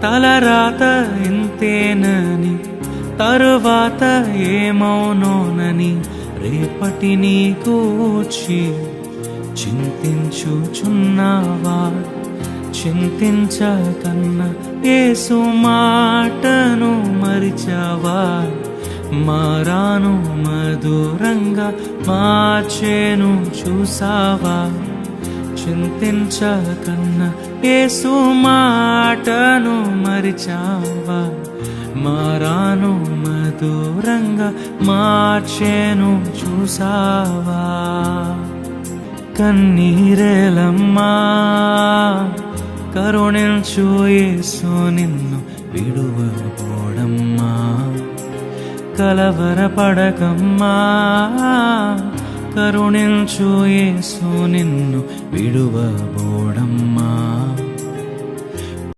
తలరాత ఇంతేనని తరువాత ఏమౌనోనని రేపటిని గూర్చి చింతించుచున్నావా? చింతించకన్నా యేసు మాటను మరిచావా? మారాను మధురంగా మార్చేను చూసావా? చింతించకన్నా యేసు మాటను మరిచావా? మారాను మధురంగా మార్చేను చూసావా? కన్నీరేలమ్మా కరుణించు యేసు నిన్ను విడువబోడమ్మా. కలవరపడకమ్మా కరుణించు యేసు నిన్ను విడువబోడమ్మా.